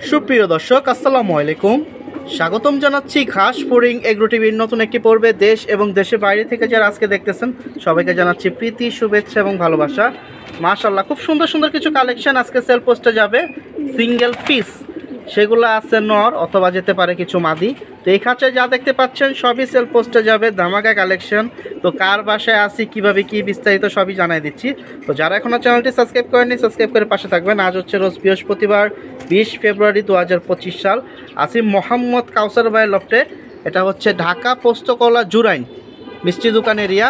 সুপ্রিয় দর্শক, আসসালামু আলাইকুম। স্বাগতম জানাচ্ছি ঘাস ফড়িং এগ্রো টিভির নতুন একটি পর্বে। দেশ এবং দেশের বাইরে থেকে যারা আজকে দেখতেছেন সবাইকে জানাচ্ছি প্রীতি, শুভেচ্ছা এবং ভালোবাসা। মাশাআল্লাহ, খুব সুন্দর সুন্দর কিছু কালেকশন আজকে সেল পোস্টে যাবে। সিঙ্গেল পিস সেগুলো আছে নর, অথবা যেতে পারে কিছু মাদি। তো এই খাঁচায় যা দেখতে পাচ্ছেন সবই সেল পোস্টে যাবে, ধামাকা কালেকশন। তো কার বাসায় আসি, কীভাবে কী বিস্তারিত সবই জানাই দিচ্ছি। তো যারা এখনও চ্যানেলটি সাবস্ক্রাইব করেনি, সাবস্ক্রাইব করে পাশে থাকবেন। আজ হচ্ছে রোজ বৃহস্পতিবার 20 ফেব্রুয়ারি 2025 সাল। আসি মোহাম্মদ কাউসার ভাইয়ের লফটে। এটা হচ্ছে ঢাকা পোস্তকলা জুরাইন মিষ্টি দোকান এরিয়া।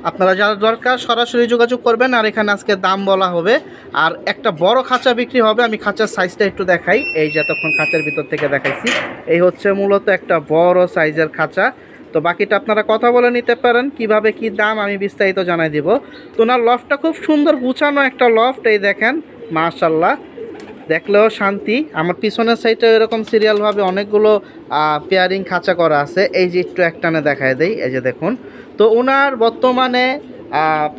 আপনারা যারা দরকার সরাসরি যোগাযোগ করবেন। আর এখানে আজকে দাম বলা হবে, আর একটা বড় খাঁচা বিক্রি হবে। আমি খাঁচার সাইজটা একটু দেখাই। এই যে এতক্ষণ খাঁচার ভিতর থেকে দেখাইছি, এই হচ্ছে মূলত একটা বড় সাইজের খাঁচা। তো বাকিটা আপনারা কথা বলে নিতে পারেন, কিভাবে কি দাম আমি বিস্তারিত জানাই দিব। তো ওনার লফটটা খুব সুন্দর গুছানো একটা লফট। এই দেখেন, মাশাআল্লাহ, দেখলেও শান্তি। আমার পিছনের সাইডে এরকম সিরিয়ালভাবে অনেকগুলো পেয়ারিং খাঁচা করা আছে। এই যে একটু একটানে দেখায় দেই, এই যে দেখুন। তো ওনার বর্তমানে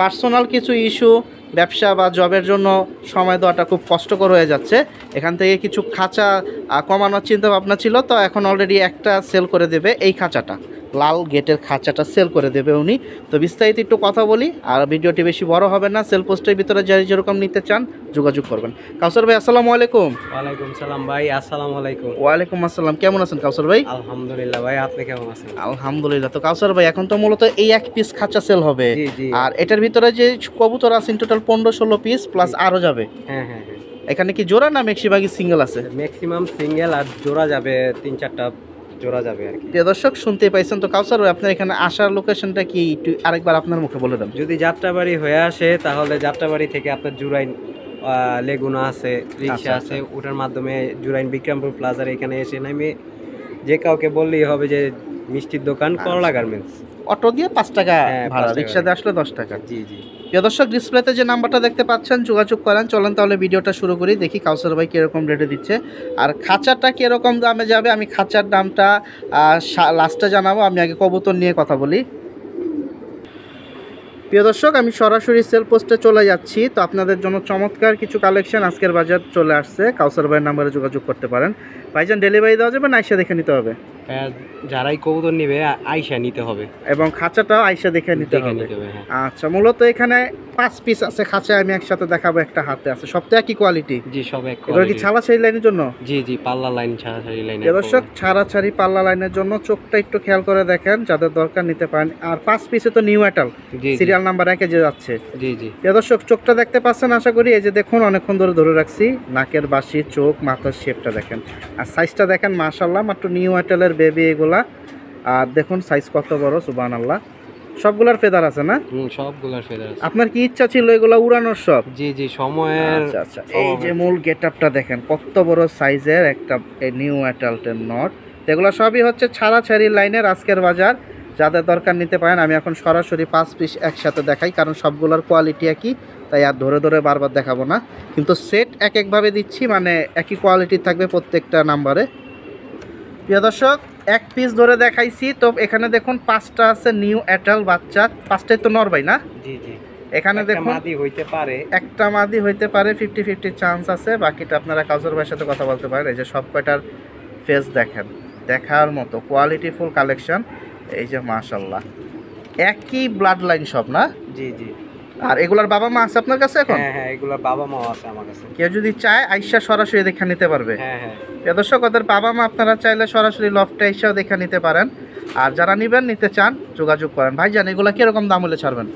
পার্সোনাল কিছু ইস্যু, ব্যবসা বা জবের জন্য সময় দেওয়াটা খুব কষ্টকর হয়ে যাচ্ছে। এখান থেকে কিছু খাঁচা কমানোর চিন্তা ভাবনা ছিল। তো এখন অলরেডি একটা সেল করে দেবে, এই খাঁচাটা, লাল গেটের খাঁচাটা সেল করে দেবে উনি। তো বিস্তারিত একটু কথা বলি, আর ভিডিওটি বেশি বড় হবে না। সেল পোস্টের ভিতরে যারা যেরকম নিতে চান যোগাযোগ করবেন। কাউসার ভাই, আসসালামু আলাইকুম। ওয়ালাইকুম সালাম ভাই, আসসালামু আলাইকুম। ওয়ালাইকুম আসসালাম। কেমন আছেন কাউসার ভাই? আলহামদুলিল্লাহ ভাই, আপনি কেমন আছেন? আলহামদুলিল্লাহ। তো কাউসার ভাই, এখন তো মূলত এই এক পিস খাঁচা সেল হবে, জি জি। আর এটার ভিতরে যে কবুতর আছে টোটাল 15-16 পিস প্লাস আরও যাবে। হ্যাঁ হ্যাঁ হ্যাঁ। এখানে কি জোড়া না বেশিরভাগই সিঙ্গেল আছে? ম্যাক্সিমাম সিঙ্গেল, আর জোড়া যাবে 3-4টা জোড়া যাবে আর কি। প্রিয় দর্শক, শুনতে পাইছেন তো কাউসার ভাই, আপনার এখানে আসার লোকেশনটা কি একটু আরেকবার আপনার মুখে বলে দেন। যদি যাত্রাবাড়ি হয়ে আসে তাহলে যাত্রাবাড়ি থেকে আপনার জুরাইন লেগুনা আছে, রিক্সা আচ্ছা, আছে, ওটার মাধ্যমে জুরাইন বিক্রমপুর প্লাজার এখানে এসে নামে যে কাউকে বললেই হবে যে মিষ্টির দোকান করলা গার্মেন্টস। অটো দিয়ে 5 টাকা হ্যাঁ, ভাড়া, 5 টাকা। রিক্সাতে আসলে 10 টাকা। জি জি। প্রিয় দর্শক, ডিসপ্লেতে যে নাম্বারটা দেখতে পাচ্ছেন যোগাযোগ করেন। চলেন তাহলে ভিডিওটা শুরু করি, দেখি কাউসার ভাই কীরকম রেটে দিচ্ছে আর খাঁচাটা কীরকম দামে যাবে। আমি খাঁচার দামটা লাস্টে জানাবো, আমি আগে কবুতর নিয়ে কথা বলি। প্রিয় দর্শক, আমি সরাসরি সেল পোস্টে চলে যাচ্ছি। তো আপনাদের জন্য চমৎকার কিছু কালেকশন আজকের বাজার চলে আসছে। কাউসার ভাইয়ের নাম্বারে যোগাযোগ করতে পারেন। ভাইজান, ডেলিভারি দেওয়া যাবে না আইসা দেখে নিতে হবে? যারাই কবুতর নিবে আইসা নিতে হবে, এবং খাঁচাটাও আইসা দেখে নিতে হবে। আচ্ছা, মূলত এখানে 5 পিস আছে খাঁচায়, আমি একসাথে দেখাবো, একটা হাতে আছে। সব তো একই কোয়ালিটি? জি, সব এক এগুলো কি ছাড়াছাড়ি লাইনের জন্য? জি জি, পাল্লা লাইন, ছাড়াছাড়ি লাইন। দর্শক, ছাড়াছাড়ি পাল্লা লাইনের জন্য। চোখটা একটু খেয়াল করে দেখেন, যাদের দরকার নিতে পারেন। আর 5 পিসে তো নিউ অ্যাটাল সিরিয়াল নাম্বার 1 যে যাচ্ছে। জি জি। দর্শক, চোখটা দেখতে পাচ্ছেন আশা করি। এই যে দেখুন, অনেকক্ষণ ধরে রাখছি। নাকের বাসি, চোখ, মাথার শেপটা দেখেন, আর সাইজটা দেখেন। মাশাআল্লাহ, মাত্র নিউ অ্যাটালের বেবি এগুলা। আর দেখুন সাইজ কত বড়, সুবহানাল্লাহ। সবগুলার ফেদার আছে না? সবগুলার ফেদার আছে। আপনার কি ইচ্ছা ছিল এগুলা উড়ানোর সব? জি জি, সময়ের। আচ্ছা আচ্ছা, এই যে মূল গেটআপটা দেখেন, কত বড় সাইজের একটা নিউ অ্যাটালটের নট। এগুলো সবই হচ্ছে ছাড়াছাড়ি লাইনের আজকের বাজার। যাদের দরকার নিতে পারেন। আমি এখন সরাসরি 5 পিস একসাথে দেখাই, কারণ সবগুলোর কোয়ালিটি একই, তাই আর ধরে বারবার দেখাবো না। কিন্তু সেট একভাবে দিচ্ছি, মানে একই কোয়ালিটি থাকবে প্রত্যেকটা নাম্বারে। প্রিয় দর্শক, 1 পিস ধরে দেখাইছি। তো এখানে দেখুন 5টা আছে নিউ অ্যাটাল বাচ্চা। 5টাই তো নরবাই না? জি জি। এখানে দেখুন মাদি হইতে পারে, একটা মাদি হইতে পারে, 50-50 চান্স আছে। বাকিটা আপনারা কাউসার ভাইয়ের সাথে কথা বলতে পারেন। এই যে সব কয়টার ফেস দেখেন, দেখার মতো কোয়ালিটিফুল কালেকশন। এই যে মাশাআল্লাহ, একই ব্লাড লাইন সব না? জি জি। আর এগুলার বাবা মা আছে আপনার কাছে এখন? হ্যাঁ হ্যাঁ, এগুলোর বাবা মা আছে আমার কাছে। কেউ যদি চায় আইসা সরাসরি দেখে নিতে পারবে। হ্যাঁ হ্যাঁ। দর্শক, ওদের বাবা মা আপনারা চাইলে সরাসরি লফটে এসেও দেখে নিতে পারেন। আর যারা নিতে চান যোগাযোগ করেন। ভাইজান, এগুলো কিরকম দাম হলে ছাড়বেন?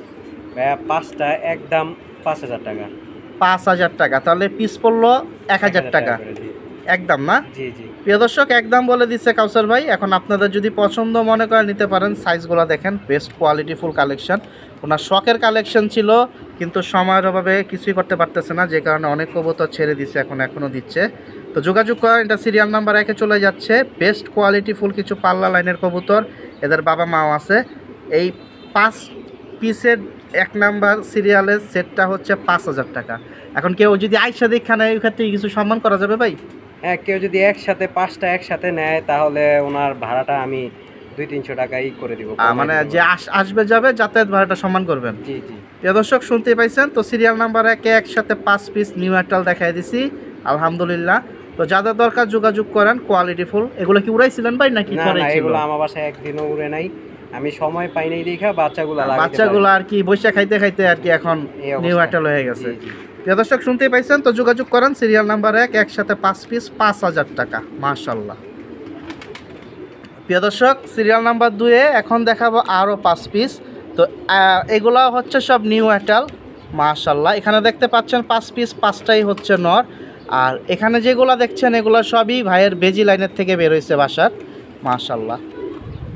ভাইয়া, 5টা একদম 5,000 টাকা। 5,000 টাকা? তাহলে পিস পড়লো 1,000 টাকা একদম না? জি জি। প্রিয় দর্শক, একদম বলে দিচ্ছে কাউসার ভাই। এখন আপনাদের যদি পছন্দ মনে করেন নিতে পারেন। সাইজগুলো দেখেন, বেস্ট কোয়ালিটিফুল কালেকশন। ওনার শখের কালেকশন ছিল, কিন্তু সময়ের অভাবে কিছুই করতে পারতেছে না, যে কারণে অনেক কবুতর ছেড়ে দিচ্ছে, এখনও দিচ্ছে। তো যোগাযোগ করেন, এটা সিরিয়াল নাম্বার 1 চলে যাচ্ছে। বেস্ট কোয়ালিটিফুল কিছু পাল্লা লাইনের কবুতর, এদের বাবা মাও আছে। এই 5 পিসের 1 নাম্বার সিরিয়ালের সেটটা হচ্ছে 5,000 টাকা। এখন কেউ যদি আইসা দেখা নেয়, ওই ক্ষেত্রে কিছু সম্মান করা যাবে ভাই? হ্যাঁ, কেউ যদি একসাথে 5টা একসাথে নেয় তাহলে ওনার ভাড়াটা আমি 200-300 টাকাই করে দিব। মানে যে আসবে যাবে যাতায়াত ভাড়াটা সম্মান করবেন। জি জি। প্রিয় দর্শক, শুনতেই পাইছেন। তো সিরিয়াল নাম্বার 1 একসাথে 5 পিস নিউ অ্যাটাল দেখাই দিছি, আলহামদুলিল্লাহ। তো তো যাদের দরকার যোগাযোগ করেন, কোয়ালিটি ফুল। এগুলো কি উড়াইছিলেন ভাই নাকি না ঘরেই না, ছিল? এগুলো আমার বাসায় একদিনও উড়ে নাই, আমি সময় পাই নাই দেখা বাচ্চাগুলো লাগাইতে বাচ্চাগুলো আর কি বৈশা খাইতে খাইতে আর কি এখন এই অবস্থা। নিউ অ্যাটাল হয়ে গেছে। জি, জি। প্রিয় দর্শক শুনতেই পাইছেন, তো যোগাযোগ করেন। সিরিয়াল নাম্বার 1, একসাথে 5 পিস, 5000 টাকা, মাশাআল্লাহ। প্রিয় দর্শক সিরিয়াল নাম্বার 2 এ এখন দেখাবো আরও 5 পিস। তো এগুলা হচ্ছে সব নিউ অ্যাটাল, মাশাআল্লাহ। এখানে দেখতে পাচ্ছেন 5 পিস, 5টাই হচ্ছে নর। আর এখানে যেগুলো দেখছেন এগুলো সবই ভাইয়ের বেজি লাইনের থেকে বের হয়েছে বাসার, মাশাআল্লাহ।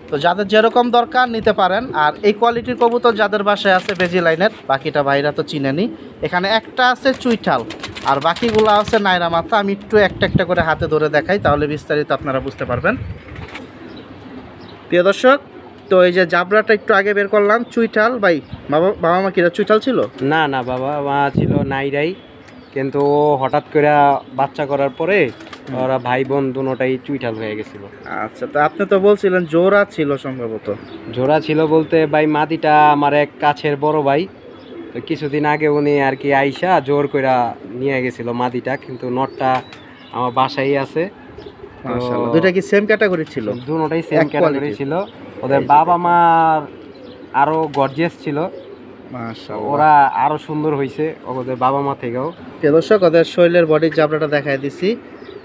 তো যাদের যেরকম দরকার নিতে পারেন। আর এই কোয়ালিটির কবুতর যাদের বাসায় আছে বেজি লাইনের, বাকিটা ভাইরা তো চিনেনি। এখানে একটা আছে চুইঠাল আর বাকিগুলো আছে নাইরা মাথা। আমি একটু একটা একটা করে হাতে ধরে দেখাই, তাহলে বিস্তারিত আপনারা বুঝতে পারবেন। প্রিয় দর্শক, তো এই যে জাবরাটা একটু আগে বের করলাম, চুইঠাল। ভাই বাবা মা কিরা চুইঠাল ছিল? না না, বাবা মা ছিল নাইরাই, কিন্তু ও হঠাৎ করে বাচ্চা করার পরে ওরা ভাই বোন দুটোটাই চুইঠাল হয়ে গেছিল। আচ্ছা, তো আপনি তো বলছিলেন জোড়া ছিল সম্ভবত। জোড়া ছিল বলতে ভাই, মাদিটা আমার এক কাছের বড় ভাই, তো কিছুদিন আগে উনি আর কি আইসা জোর কইরা নিয়ে গেছিল মাদিটা, কিন্তু নটটা আমার বাসায় আছে। মাশাআল্লাহ, দুইটা কি সেম ক্যাটাগরি ছিল? দুটোটাই সেম এক ক্যাটাগরি quality ছিল। ওদের বাবা মার আরো গর্জিয়াস ছিল, মাশাআল্লাহ। ওরা আরো সুন্দর হয়েছে ওদের বাবা মা থেকেও। প্রিয় দর্শক, ওদের শরীরের বডির জাবরাটা দেখাই দিছি।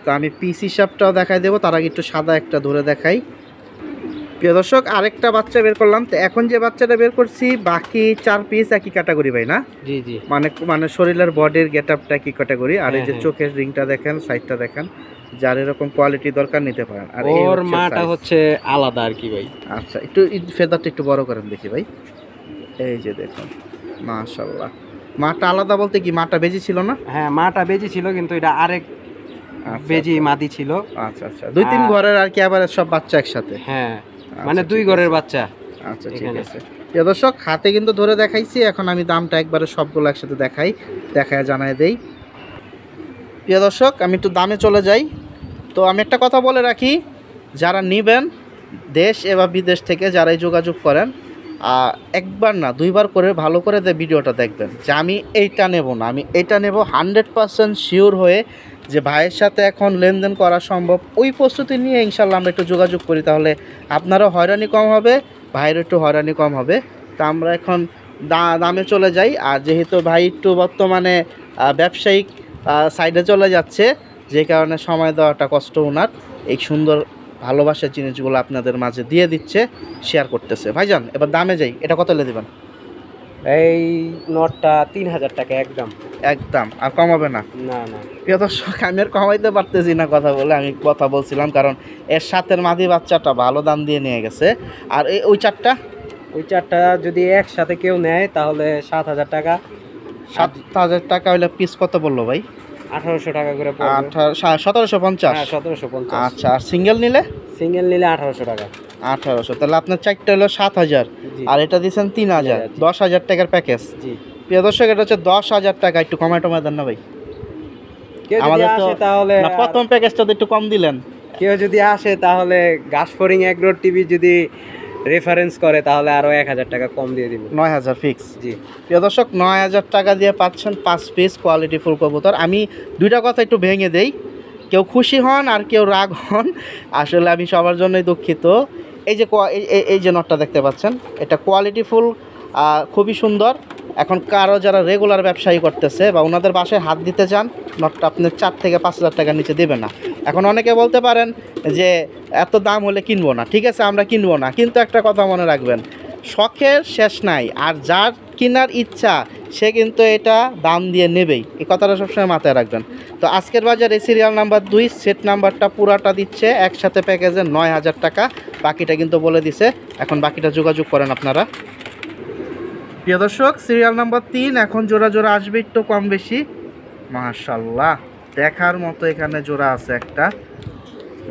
তো আমি পিস হিসাবটাও দেখাই দেবো, তার আগে একটু সাদা একটা ধরে দেখাই। প্রিয় দর্শক, আরেকটা বাচ্চা বের করলাম। তো এখন যে বাচ্চাটা বের করছি বাকি 4 পিস একই ক্যাটাগরি ভাই না? জি জি। মানে শরীরের বডির গেট আপটা একই ক্যাটাগরি। আর এই যে হ্যাঁ। চোখের রিংটা দেখেন, সাইডটা দেখেন, যার এরকম কোয়ালিটি দরকার নিতে পারেন। আর এই ওর হচ্ছে মাটা size। হচ্ছে আলাদা আর কি ভাই। আচ্ছা, একটু ফেদারটা একটু বড় করেন দেখি ভাই। এই যে দেখুন, মাশাআল্লাহ। মাটা আলাদা বলতে কি মাটা বেজি ছিল না? হ্যাঁ, মাটা বেজি ছিল, কিন্তু এটা আরেক আচ্ছা, বেজি মাদি ছিল। আচ্ছা আচ্ছা, 2-3 ঘরের আর কি, আবার সব বাচ্চা একসাথে। হ্যাঁ, আচ্ছা, মানে দুই ঠিক ঘরের আছে। বাচ্চা। আচ্ছা, ঠিক এখানে। আছে। প্রিয় দর্শক, হাতে কিন্তু ধরে দেখাইছি, এখন আমি দামটা একবারে সবগুলো একসাথে দেখায় জানাই দেই। প্রিয় দর্শক, আমি একটু দামে চলে যাই। তো আমি একটা কথা বলে রাখি, যারা নেবেন দেশ এবং বিদেশ থেকে যারাই যোগাযোগ করেন, একবার না 2বার করে ভালো করে ভিডিওটা দেখবেন যে আমি এইটা নেব না, আমি এটা নেব। 100% শিওর হয়ে যে ভাইয়ের সাথে এখন লেনদেন করা সম্ভব, ওই প্রস্তুতি নিয়ে ইনশাল্লাহ আমরা একটু যোগাযোগ করি, তাহলে আপনারও হয়রানি কম হবে, ভাইয়ের একটু হয়রানি কম হবে। তা আমরা এখন দামে চলে যাই। আর যেহেতু ভাই একটু বর্তমানে ব্যবসায়িক সাইডে চলে যাচ্ছে, যে কারণে সময় দেওয়াটা কষ্ট ওনার, এই সুন্দর ভালোবাসার জিনিসগুলো আপনাদের মাঝে দিয়ে দিচ্ছে, শেয়ার করতেছে। ভাইজান, এবার দামে যাই। এটা কত লে দেবেন? এই নটটা 3000 টাকা একদম। একদম, আর কমাবে না? না না। প্রিয় দর্শক, আমি আর কমাইতে পারতেছি না কথা বলে, আমি কথা বলছিলাম, কারণ এর সাথে মাদি বাচ্চাটা ভালো দাম দিয়ে নিয়ে গেছে। আর ওই চারটা, ওই চারটা যদি একসাথে কেউ নেয় তাহলে 7000 টাকা। 7000 টাকা হইলে পিস কত বললো ভাই? 1800 টাকা করে পড়বে। 1750। হ্যাঁ, 1750। আচ্ছা, আর সিঙ্গেল নিলে? সিঙ্গেল নিলে 1800 টাকা। 1800। তাহলে আপনার চারটা হলো 7000, জি। আর এটা দিচ্ছেন 3000, জি। 10,000 টাকার প্যাকেজ। জি। প্রিয় দর্শক, এটা হচ্ছে 10,000 টাকা। একটু কমায় টমায় দেন না ভাই। কেউ যদি আমাদের তো আসে তাহলে না, প্রথম প্যাকেজটা তো একটু কম দিলেন। কেউ যদি আসে তাহলে গাছফড়িং এগ্রো টিভি যদি রেফারেন্স করে তাহলে আরো 1000 টাকা কম দিয়ে দিব। 9000 ফিক্স। জি। প্রিয় দর্শক, 9000 টাকা দিয়ে পাচ্ছেন 5 পিস কোয়ালিটি ফুল কবুতর। আমি দুইটা কথা একটু ভেঙে দেই, কেউ খুশি হন আর কেউ রাগ হন, আসলে আমি সবার জন্যই দুঃখিত। এই যে এই যে নটটা দেখতে পাচ্ছেন, এটা কোয়ালিটি ফুল, খুবই সুন্দর। এখন কারো যারা রেগুলার ব্যবসায়ী করতেছে বা ওনাদের বাসায় হাত দিতে চান, নটটা আপনি 4 থেকে 5000 টাকার নিচে দেবে না। এখন অনেকে বলতে পারেন যে এত দাম হলে কিনবো না, ঠিক আছে আমরা কিনবো না, কিন্তু একটা কথা মনে রাখবেন, শখের শেষ নাই। আর যার কেনার ইচ্ছা সে কিন্তু এটা দাম দিয়ে নেবেই, এই কথাটা সবসময় মাথায় রাখবেন। তো আজকের বাজারে সিরিয়াল নাম্বার 2 সেট নাম্বারটা পুরাটা দিচ্ছে একসাথে প্যাকেজে 9000 টাকা, বাকিটা কিন্তু বলে দিছে, এখন বাকিটা যোগাযোগ করেন আপনারা। প্রিয় দর্শক, সিরিয়াল নাম্বার 3 এখন জোড়া জোড়া আসবে, একটু কম বেশি। মাশাআল্লাহ, দেখার মতো এখানে জোড়া আছে একটা।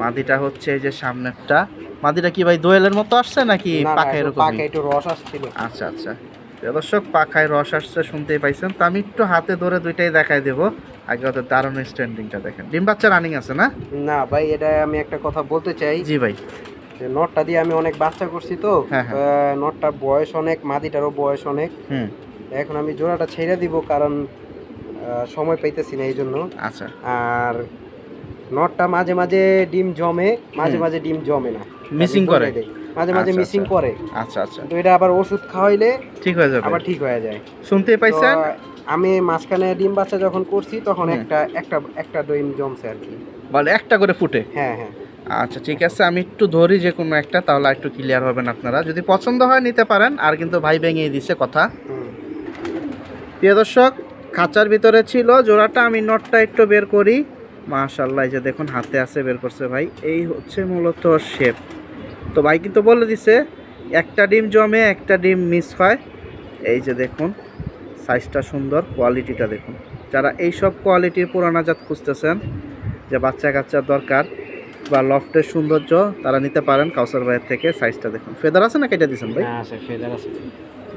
মাদিটা হচ্ছে এই যে সামনেরটা। মাদিটা কি ভাই দোয়েলের মতো আসছে নাকি পাখায় এরকম? পাখায় একটু রস আসছিল। আচ্ছা আচ্ছা, প্রিয় দর্শক, পাখায় রস আসছে শুনতেই পাইছেন। তো আমি একটু হাতে ধরে দুইটাই দেখাই দেবো। আগে ওদের দারুণ স্ট্যান্ডিংটা দেখেন। ডিম বাচ্চা রানিং আছে না? না ভাই, এটা আমি একটা কথা বলতে চাই। জি ভাই। যে নটটা দিয়ে আমি অনেক বাচ্চা করছি তো, হ্যাঁ, হ্যাঁ। নটটার বয়স অনেক, মাদিটারও বয়স অনেক। এখন আমি জোড়াটা ছেড়ে দিব, কারণ সময় পাইতেছি না এই জন্য। আচ্ছা। আর নটটা মাঝে মাঝে ডিম জমে, মাঝে মাঝে ডিম জমে না, মিসিং করে মাঝে মাঝে আচ্ছা, মিসিং আচ্ছা। করে। আচ্ছা আচ্ছা, তো এটা আবার ওষুধ খাওয়াইলে ঠিক হয়ে যাবে, আবার ঠিক হয়ে যায়। শুনতে পাইছেন? তো আমি মাঝখানে ডিম বাচ্চা যখন করছি তখন হুম। একটা ডিম জমছে আর কি। বলে একটা করে ফুটে? হ্যাঁ হ্যাঁ। আচ্ছা ঠিক আছে, আমি একটু ধরি যে কোনো একটা, তাহলে একটু ক্লিয়ার হবেন আপনারা। যদি পছন্দ হয় নিতে পারেন, আর কিন্তু ভাই ভেঙে দিছে কথা। হুম। প্রিয় দর্শক, খাঁচার ভিতরে ছিল জোড়াটা, আমি নটটা একটু বের করি। মাশাআল্লাহ, এই যে দেখুন হাতে আছে, বের করছে ভাই। এই হচ্ছে মূলত শেপ। তো ভাই কিন্তু বলে দিছে একটা ডিম জমে একটা ডিম মিস হয়। এই যে দেখুন সাইজটা সুন্দর, কোয়ালিটিটা দেখুন। যারা এইসব কোয়ালিটির পুরানা জাত খুঁজতেছেন, যে বাচ্চা কাচ্চার দরকার বা লফটের সৌন্দর্য, তারা নিতে পারেন কাউসার ভাইয়ের থেকে। সাইজটা দেখুন, ফেদার আছে না কেটে দিয়েছেন ভাই? হ্যাঁ আছে, ফেদার আছে।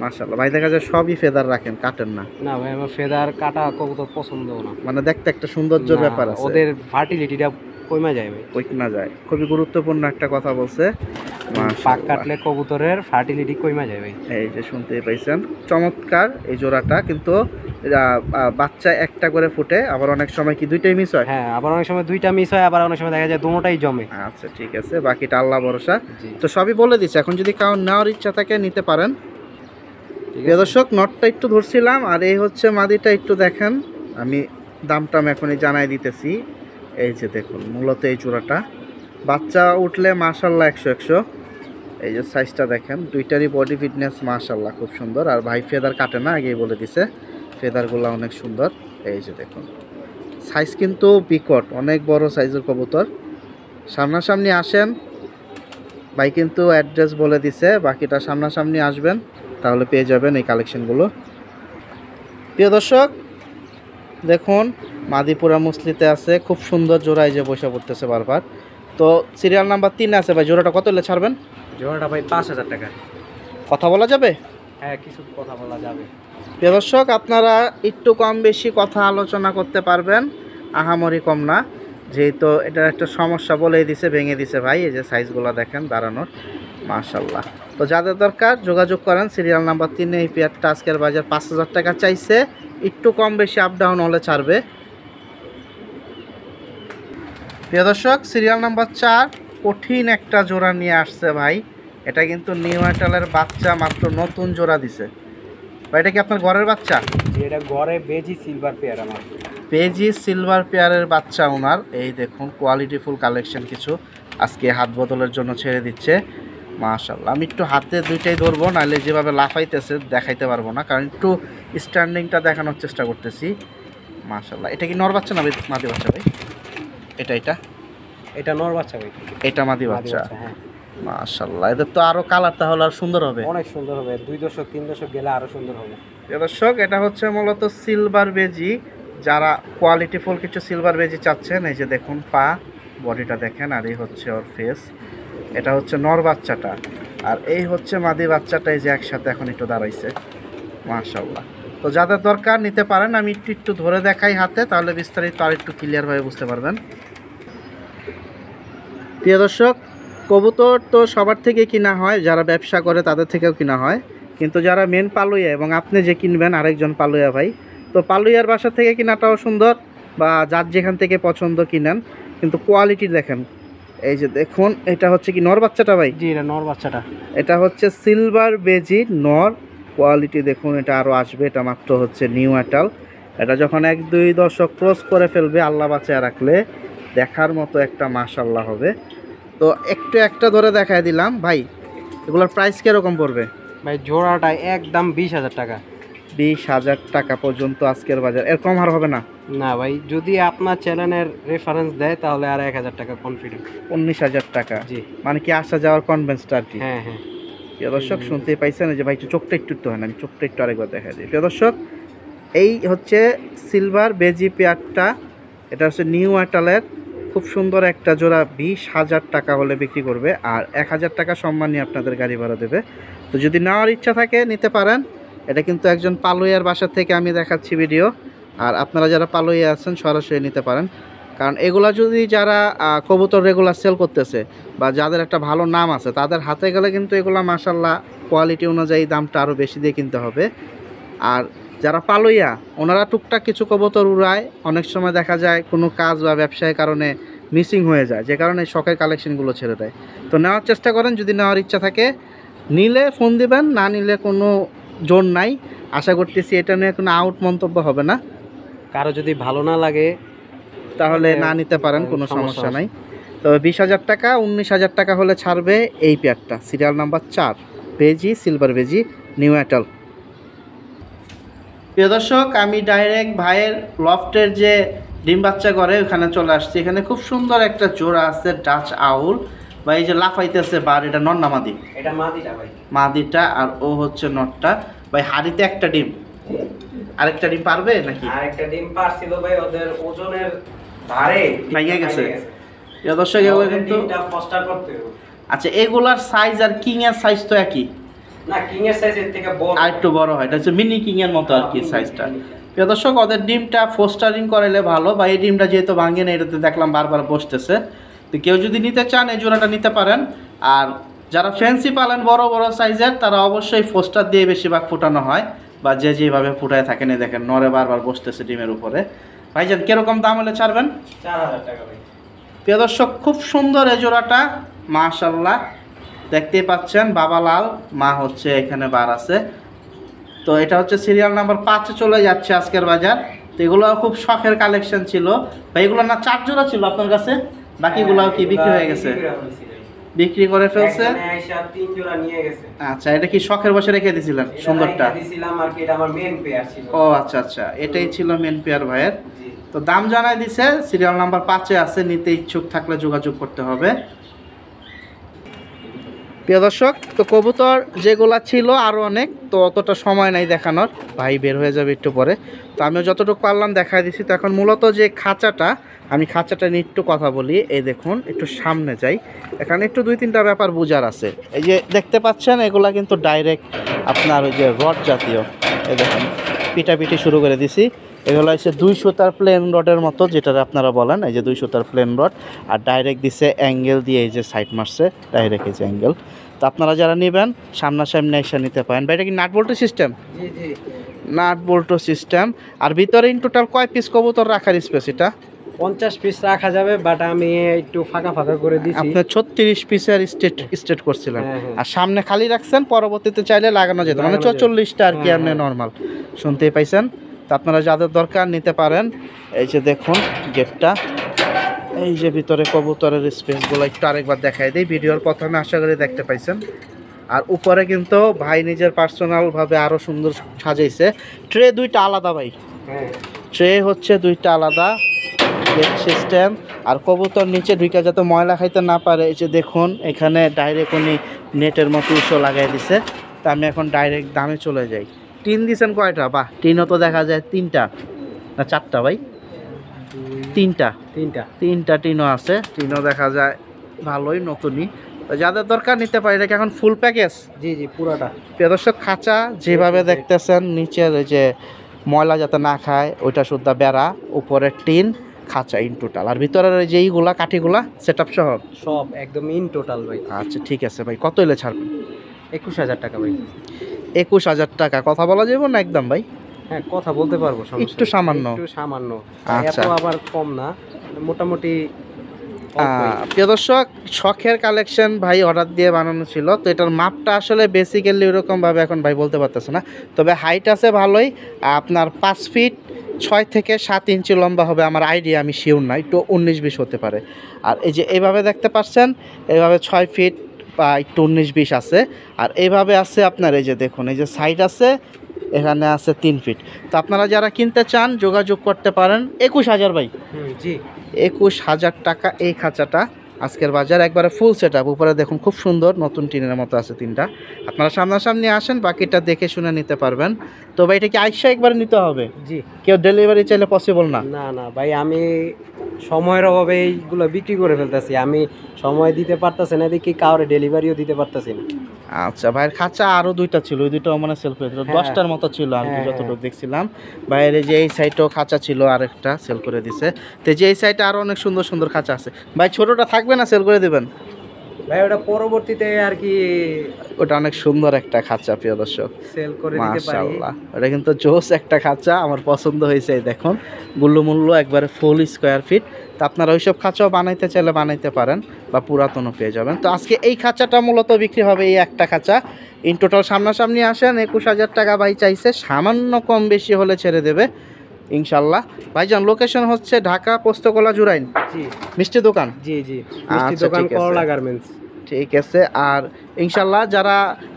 মাশাআল্লাহ, ভাই দেখা যায় সবই ফেদার রাখেন, কাটেন না। না ভাই, আমার ফেদার কাটা কবুতর পছন্দ না, মানে দেখতে একটা সৌন্দর্যের না, ব্যাপার আছে, ওদের ফার্টিলিটিটা কমে যায় ভাই। কই না যায়। খুবই গুরুত্বপূর্ণ একটা কথা বলছে। পাক মাশাআল্লাহ, কাটলে কবুতরের ফার্টিলিটি কমে যায় ভাই। এই যে শুনতেই পাইছেন, চমৎকার এই জোড়াটা। কিন্তু বাচ্চা একটা করে ফুটে, আবার অনেক সময় কি দুইটাই মিস হয়? হ্যাঁ, আবার অনেক সময় দুইটা মিস হয়, আবার অনেক সময় দেখা যায় দুটোটাই জমে। আচ্ছা ঠিক আছে, বাকিটা আল্লাহ ভরসা। জি, তো সবই বলে দিচ্ছে, এখন যদি কারো নেওয়ার ইচ্ছা থাকে নিতে পারেন। ঠিক প্রিয় আছে। দর্শক, নটটা একটু ধরছিলাম, আর এই হচ্ছে মাদিটা, একটু দেখেন। আমি দামটা এখনই জানাই দিতেছি। এই যে দেখুন, মূলত এই জোড়াটা বাচ্চা উঠলে মাশাল্লাহ 100-100। এই যে সাইজটা দেখেন, দুইটারই বডি ফিটনেস মাশাল্লাহ খুব সুন্দর। আর ভাই ফেদার কাটে না, আগেই বলে দিছে, ফেদারগুলো অনেক সুন্দর। এই যে দেখুন সাইজ কিন্তু বিকট, অনেক বড় সাইজের কবুতর। সামনাসামনি আসেন, ভাই কিন্তু অ্যাড্রেস বলে দিছে, বাকিটা সামনাসামনি আসবেন তাহলে পেয়ে যাবেন এই কালেকশনগুলো। প্রিয় দর্শক দেখুন, মাদিপুরা মুসলিতে আছে, খুব সুন্দর জোড়া, এই যে বসে পড়তেছে বারবার। তো সিরিয়াল নাম্বার 3 আছে ভাই, জোড়াটা কত হলে ছাড়বেন? জোড়াটা ভাই 5,000 টাকা। কথা বলা যাবে? হ্যাঁ, কিছু কথা বলা যাবে। প্রিয় দর্শক, আপনারা একটু কম বেশি কথা আলোচনা করতে পারবেন, আহামরি কম না। যেহেতু এটার একটা সমস্যা বলেই দিছে, ভেঙে দিছে ভাই। এই যে সাইজগুলো দেখেন দাঁড়ানোর, মাশাল্লাহ। তো যাদের দরকার যোগাযোগ করেন। সিরিয়াল নাম্বার 3 এই পেয়ারটা আজকের বাজার 5,000 টাকা চাইছে, একটু কম বেশি আপ ডাউন হলে ছাড়বে। প্রিয় দর্শক, সিরিয়াল নাম্বার 4 কঠিন একটা জোড়া নিয়ে আসছে ভাই। এটা কিন্তু নিউ আইটালের বাচ্চা, মাত্র নতুন জোড়া দিছে ভাই। এটা কি আপনার ঘরের বাচ্চা? এটা ঘরে বেজি সিলভার পেয়ার আমার। পেজি সিলভার পেয়ারের বাচ্চা ওনার। এই দেখুন কোয়ালিটিফুল কালেকশন কিছু আজকে হাত বদলের জন্য ছেড়ে দিচ্ছে, মাশাআল্লাহ। আমি একটু হাতে দুইটাই ধরবো, নাহলে যেভাবে লাফাইতেছে দেখাইতে পারবো না, কারণ একটু স্ট্যান্ডিংটা দেখানোর চেষ্টা করতেছি। মাশাআল্লাহ, এটা কি নর বাচ্চা না মাদি বাচ্চা ভাই? এটা এটা নর বাচ্চা ভাই। এটা মাদি বাচ্চা। হ্যাঁ, মাশাআল্লাহ, এদের তো আরো কালার তাহলে আর সুন্দর হবে। অনেক সুন্দর হবে, 2 দশক 3 দশক গেলে আরো সুন্দর হবে। দর্শক, এটা হচ্ছে মূলত সিলভার বেজি। যারা কোয়ালিটিফুল কিছু সিলভার বেজি চাচ্ছেন, এই যে দেখুন পা, বডিটা দেখেন, আর এই হচ্ছে ওর ফেস। এটা হচ্ছে নর বাচ্চাটা, আর এই হচ্ছে মাদি বাচ্চাটা, এই যে একসাথে এখন একটু দাঁড়াইছে, মাশাআল্লাহ। তো যাদের দরকার নিতে পারেন। আমি একটু ধরে দেখাই হাতে, তাহলে বিস্তারিত আর একটু ক্লিয়ারভাবে বুঝতে পারবেন। প্রিয় দর্শক, কবুতর তো সবার থেকে কিনা হয়, যারা ব্যবসা করে তাদের থেকেও কিনা হয়, কিন্তু যারা মেন পালুয়া এবং আপনি যে কিনবেন আরেকজন পালুয়া ভাই, তো পালুয়ার বাসা থেকে কিনাটাও সুন্দর, বা যার যেখান থেকে পছন্দ কিনেন, কিন্তু কোয়ালিটি দেখেন। এই যে দেখুন, এটা হচ্ছে কি নর বাচ্চাটা ভাই? জি, এটা নর বাচ্চাটা। এটা হচ্ছে সিলভার বেজি নর। কোয়ালিটি দেখুন, এটা আরও আসবে, এটা মাত্র হচ্ছে নিউ আইটাল। এটা যখন 1-2 দশক ক্রস করে ফেলবে, আল্লাহ বাঁচায় রাখলে, দেখার মতো একটা মাশাআল্লাহ হবে। তো একটা ধরে দেখায় দিলাম ভাই, এগুলোর প্রাইস কীরকম পড়বে? ভাই জোড়াটা একদম 20,000 টাকা। 20,000 টাকা পর্যন্ত আজকের বাজার, এর কম আর হবে না? না ভাই, যদি আপনার চ্যানেলের রেফারেন্স দেয় তাহলে আর 1,000 টাকা কনফিডেন্ট। 19,000 টাকা? জি, মানে কি আসা যাওয়ার কনভেন্সটা আর কি? হ্যাঁ হ্যাঁ। প্রিয় দর্শক, শুনতেই পাইছেন যে ভাই চোখটা একটু হয় না, আমি চোখটা একটু আরেকবার দেখা দিই। প্রিয় দর্শক, এই হচ্ছে সিলভার বেজি পেয়ারটা। এটা হচ্ছে নিউ আইটালের, খুব সুন্দর একটা জোড়া। 20,000 টাকা হলে বিক্রি করবে, আর 1,000 টাকা সম্মান নিয়ে আপনাদের গাড়ি ভাড়া দেবে। তো যদি নেওয়ার ইচ্ছা থাকে নিতে পারেন। এটা কিন্তু একজন পালুইয়ার বাসা থেকে আমি দেখাচ্ছি ভিডিও, আর আপনারা যারা পালুইয়া আছেন সরাসরি নিতে পারেন। কারণ এগুলা যদি যারা কবুতর রেগুলার সেল করতেছে, বা যাদের একটা ভালো নাম আছে, তাদের হাতে গেলে কিন্তু এগুলা মাশাল্লাহ কোয়ালিটি অনুযায়ী দামটা আরও বেশি দিয়ে কিনতে হবে। আর যারা পালুইয়া, ওনারা টুকটাক কিছু কবুতর উড়ায়, অনেক সময় দেখা যায় কোনো কাজ বা ব্যবসায়ের কারণে মিসিং হয়ে যায়, যে কারণে শখের কালেকশনগুলো ছেড়ে দেয়। তো নেওয়ার চেষ্টা করেন, যদি নেওয়ার ইচ্ছা থাকে নিলে ফোন দিবেন, না নিলে কোনো জোর নাই। আশা করতেছি এটা নিয়ে কোনো আউট মন্তব্য হবে না। কারো যদি ভালো না লাগে তাহলে না নিতে পারেন, কোনো সমস্যা নাই। তবে 20,000 টাকা 19,000 টাকা হলে ছাড়বে এই পেয়ারটা, সিরিয়াল নাম্বার 4, বেজি, সিলভার বেজি, নিউ অ্যাটাল। প্রিয় দর্শক, আমি ডাইরেক্ট ভাইয়ের লফটের যে ডিম বাচ্চা করে ওখানে চলে আসছি। এখানে খুব সুন্দর একটা জোড়া আছে ডাচ আউল, বা এই যে লাফাইতেছে বার, এটা নর না মাদি? এটা মাদিটা ভাই। মাদিটা, আর ও হচ্ছে নটটা। ভাই হাড়িতে একটা ডিম, আরেকটা ডিম পারবে নাকি? আরেকটা ডিম পারছিল ভাই, ওদের ওজনের ভারে ভেঙে গেছে। প্রিয় দর্শক, এগুলো কিন্তু ফস্টার করতে হবে। আচ্ছা, এগুলার সাইজ আর কিং এর সাইজ তো একই না, কিং এর সাইজের থেকে বড়, আর একটু বড় হয়, এটা হচ্ছে মিনি কিং এর মতো আর কি সাইজটা। প্রিয় দর্শক, ওদের ডিমটা ফোস্টারিং করাইলে ভালো, বা এই ডিমটা যেহেতু ভাঙে না, এটাতে দেখলাম বারবার বসতেছে। তো কেউ যদি নিতে চান এই জোড়াটা নিতে পারেন। আর যারা ফ্যান্সি পালেন বড় বড় সাইজের, তারা অবশ্যই ফোস্টার দিয়ে বেশিরভাগ ফুটানো হয়, বা যে যেভাবে ফুটায় থাকেন। এই দেখেন নরে বারবার বসতেছে ডিমের উপরে। ভাইজান কিরকম দাম হলে ছাড়বেন? 4000 টাকা ভাই। প্রিয় দর্শক, খুব সুন্দর এই জোড়াটা, মাশাআল্লাহ। দেখতেই পাচ্ছেন বাবা লাল, মা হচ্ছে এখানে বার আছে। তো এটা হচ্ছে সিরিয়াল নাম্বার 5-এ চলে যাচ্ছে আজকের বাজার। তো এগুলো খুব শখের কালেকশন ছিল ভাই। এগুলো না 4 জোড়া ছিল আপনার কাছে, বাকিগুলো কি বিক্রি হয়ে গেছে? বিক্রি করে ফেলছে। এখানে আইসা 3 জোড়া নিয়ে গেছে। আচ্ছা, এটা কি শখের বসে রেখে দিয়েছিলেন? সুন্দরটা দিছিলাম আর কি, এটা আমার মেন পেয়ার ছিল। ও আচ্ছা আচ্ছা, এটাই ছিল মেন পেয়ার ভাইয়ের। জি। তো দাম জানাই দিছে, সিরিয়াল নাম্বার 5-এ আছে, নিতে ইচ্ছুক থাকলে যোগাযোগ করতে হবে। প্রিয় দর্শক, তো কবুতর যেগুলা ছিল আরও অনেক, তো অতটা সময় নাই দেখানোর, ভাই বের হয়ে যাবে একটু পরে। তো আমিও যতটুকু পারলাম দেখাই দিছি। তো এখন মূলত যে খাঁচাটা, আমি খাঁচাটা নিয়ে একটু কথা বলি। এই দেখুন, একটু সামনে যাই, এখানে একটু 2-3টা ব্যাপার বোঝার আছে। এই যে দেখতে পাচ্ছেন, এগুলা কিন্তু ডাইরেক্ট আপনার ওই যে রড জাতীয়। এই দেখুন পিটাপিটি শুরু করে দিছি। এগুলো হচ্ছে 2 সুতার প্লেন রডের মতো, যেটা আপনারা বলেন, এই যে 2 সুতার প্লেন রড। আর ডাইরেক্ট দিছে অ্যাঙ্গেল দিয়ে, এই যে সাইড মারছে ডাইরেক্ট, এই যে অ্যাঙ্গেল। তো আপনারা যারা নেবেন সামনাসামনি এসে নিতে পারেন। ভাই এটা কি নাট বল্টু সিস্টেম? জি জি, নাট বল্টু সিস্টেম। আর ভিতরে ইন টোটাল কয় পিস কবুতর রাখার স্পেস এটা? 50 পিস রাখা যাবে, বাট আমি একটু ফাঁকা ফাঁকা করে দিছি। আপনি 36 পিসের স্টেট করছিলেন, হ্যাঁ, হ্যাঁ। আর সামনে খালি রাখছেন, পরবর্তীতে চাইলে লাগানো যেত, মানে 44টা আর কি। হ্যাঁ, আপনি হ্যাঁ। নর্মাল শুনতেই পাইছেন। তো আপনারা যাদের দরকার নিতে পারেন। এই যে দেখুন গেটটা, এই যে ভিতরে কবুতরের স্পেসগুলো একটু আরেকবার দেখাই দিই। ভিডিওর প্রথমে আশা করি দেখতে পাইছেন। আর উপরে কিন্তু ভাই নিজের পার্সোনালভাবে আরও সুন্দর সাজাইছে। ট্রে 2টা আলাদা ভাই, হ্যাঁ, ট্রে হচ্ছে 2টা আলাদা, গেট সিস্টেম। আর কবুতর নিচে ঢুকে যাতে ময়লা খাইতে না পারে, এই যে দেখুন এখানে ডাইরেক্ট উনি নেটের মতো ইস্যু লাগাই দিছে। তা আমি এখন ডাইরেক্ট দামে চলে যাই। টিন দিছেন কয়টা? বাহ, টিনও তো দেখা যায় 3টা না 4টা ভাই? 3টা টিনও আছে। টিনও দেখা যায় ভালোই, নতুনই। তো যাদের দরকার নিতে পারে। এটা কি এখন ফুল প্যাকেজ? জি জি, পুরোটা। প্রিয় দর্শক, খাঁচা যেভাবে দেখতেছেন, নিচের ওই যে ময়লা যাতে না খায় ওইটা শুদ্ধা বেড়া, উপরের টিন, খাঁচা ইন টোটাল। আর ভিতরের ওই যে এইগুলা কাঠিগুলা সেট আপ সহ সব একদম ইন টোটাল ভাই। আচ্ছা ঠিক আছে ভাই, কত এলে ছাড়বেন? 21000 টাকা ভাই। 21000 টাকা কথা বলা যাবে না একদম ভাই? হ্যাঁ, কথা বলতে পারবো, সমস্যা একটু নেই। সামান্য। একটু সামান্য, আচ্ছা। এত আবার কম না, মোটামুটি অল্পই। প্রিয় দর্শক, শখের কালেকশন ভাই অর্ডার দিয়ে বানানো ছিল। তো এটার মাপটা আসলে বেসিক্যালি ওরকমভাবে এখন ভাই বলতে পারতেছে না। তবে হাইট আছে ভালোই, আপনার 5 ফিট 6 থেকে 7 ইঞ্চি লম্বা হবে আমার আইডিয়া, আমি শিওর না, একটু 19-20 হতে পারে। আর এই যে এইভাবে দেখতে পাচ্ছেন, এইভাবে 6 ফিট বা একটু 19-20 আছে। আর এইভাবে আছে আপনার, এই যে দেখুন, এই যে সাইড আছে, এখানে আছে 3 ফিট। তো আপনারা যারা কিনতে চান যোগাযোগ করতে পারেন। 21000 ভাই, জি, 21000 টাকা এই খাঁচাটা আজকের বাজার। একবারে ফুল সেট আপ, উপরে দেখুন খুব সুন্দর নতুন টিনের মতো আছে 3টা। আপনারা সামনাসামনি আসেন, বাকিটা দেখে শুনে নিতে পারবেন। তো ভাই এটা কি আইসা একবারে নিতে হবে? জি। কেউ ডেলিভারি চাইলে পসিবল না? না না ভাই, আমি সময়ের অভাবে এইগুলো বিক্রি করে ফেলতেছি। আমি সময় দিতে পারতেছি না, দেখি কাউরে ডেলিভারিও দিতে পারতেছি না। আচ্ছা, ভাইয়ের খাঁচা আরও 2টা ছিল, ওই 2টাও মানে সেল করে দিল। 10টার মতো ছিল আর কি, হ্যাঁ, যতটুকু দেখছিলাম। ভাইয়ের এই যে এই সাইডটাও খাঁচা ছিল, আরেকটা সেল করে দিছে। তো যে এই সাইডে আরও অনেক সুন্দর সুন্দর খাঁচা আছে। ভাই ছোটোটা থাকবে না সেল করে দেবেন? ভাই ওটা পরবর্তীতে আর কি ওটা অনেক সুন্দর একটা খাঁচা প্রিয় দর্শক, সেল করে দিতে পারি। মাশাআল্লাহ ওটা কিন্তু জোস একটা খাঁচা, আমার পছন্দ হয়েছে। এই দেখুন মূল্য একবারে ফুল স্কোয়ার ফিট। তো আপনারা ওইসব খাঁচাও বানাইতে চাইলে বানাইতে পারেন বা পুরাতনও পেয়ে যাবেন। তো আজকে এই খাঁচাটা মূলত বিক্রি হবে, এই একটা খাঁচা। ইন টোটাল সামনাসামনি আসেন 21,000 টাকা ভাই চাইছে, সামান্য কম বেশি হলে ছেড়ে দেবে ইনশাল্লাহ। ভাইজান লোকেশন হচ্ছে ঢাকা পোস্তকলা জুরাইন, জি মিষ্টি দোকান। জি জি মিষ্টি আচ্ছা, দোকান ঠিক আছে। করলা গার্মেন্টস। ঠিক আছে। আর ইনশাল্লাহ যারা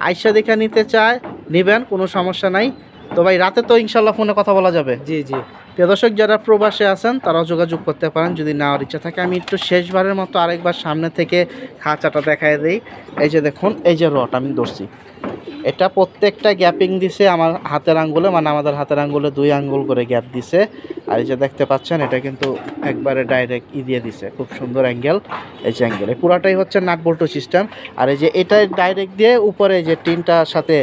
আইসা দেখে নিতে চায় নেবেন, কোনো সমস্যা নাই। তো ভাই রাতে তো ইনশাল্লাহ ফোনে কথা বলা যাবে। জি জি প্রিয় দর্শক যারা প্রবাসে আছেন তারাও যোগাযোগ করতে পারেন যদি নেওয়ার ইচ্ছা থাকে। আমি একটু শেষবারের মতো আরেকবার সামনে থেকে খাঁচাটা দেখায় দিই। এই যে দেখুন, এই যে রড আমি ধরছি, এটা প্রত্যেকটা গ্যাপিং দিছে আমার হাতের আঙ্গুলে, মানে আমাদের হাতের আঙ্গুলে 2 আঙ্গুল করে গ্যাপ দিছে। আর এই যে দেখতে পাচ্ছেন এটা কিন্তু একবারে ডাইরেক্ট দিয়ে দিছে, খুব সুন্দর অ্যাঙ্গেল। এই যে অ্যাঙ্গেল পুরাটাই হচ্ছে নাট বল্টু সিস্টেম। আর এই যে এটা ডাইরেক্ট দিয়ে উপরে যে টিনটার সাথে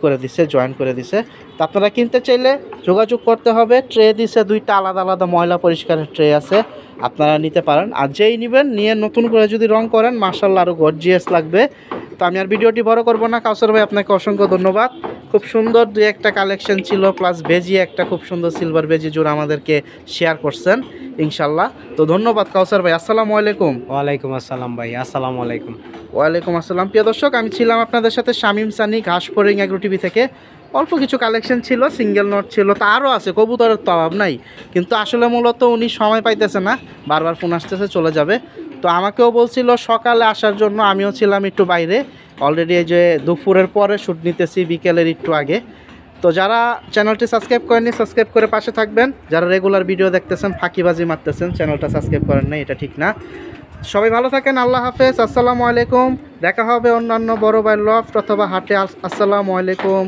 করে দিছে, জয়েন করে দিছে। তো আপনারা কিনতে চাইলে যোগাযোগ করতে হবে। ট্রে দিছে 2টা আলাদা আলাদা ময়লা পরিষ্কারের ট্রে আছে, আপনারা নিতে পারেন। আর যেই নেবেন নিয়ে নতুন করে যদি রং করেন মাশাআল্লাহ আরও গর্জিয়াস লাগবে। তো আমি আর ভিডিওটি বড় করব না। কাউসার ভাই আপনাকে অসংখ্য ধন্যবাদ। খুব সুন্দর 2-1টা কালেকশন ছিল, প্লাস বেজি একটা খুব সুন্দর সিলভার বেজি জোড়া আমাদেরকে শেয়ার করছেন ইনশাল্লাহ। তো ধন্যবাদ কাউসার ভাই, আসসালামু আলাইকুম। ওয়ালাইকুম আসসালাম ভাই, আসসালামু আলাইকুম। ওয়ালাইকুম আসসালাম। প্রিয় দর্শক আমি ছিলাম আপনাদের সাথে শামীম সানি, ঘাস ফড়িং এগ্রো টিভি থেকে। অল্প কিছু কালেকশন ছিল, সিঙ্গেল নট ছিল, তা আরও আছে, কবুতরের তো অভাব নাই। কিন্তু আসলে মূলত উনি সময় পাইতেছে না, বারবার ফোন আসতেছে চলে যাবে। তো আমাকেও বলছিল সকালে আসার জন্য, আমিও ছিলাম একটু বাইরে। অলরেডি এই যে দুপুরের পরে শ্যুট নিতেছি, বিকেলের একটু আগে। তো যারা চ্যানেলটি সাবস্ক্রাইব করেননি সাবস্ক্রাইব করে পাশে থাকবেন। যারা রেগুলার ভিডিও দেখতেছেন ফাঁকিবাজি মারতেছেন, চ্যানেলটা সাবস্ক্রাইব করেন না, এটা ঠিক না। সবাই ভালো থাকেন, আল্লাহ হাফেজ, আসসালামু আলাইকুম। দেখা হবে অন্যান্য বড় ভাই লফট অথবা হাটে। আসসালামু আলাইকুম।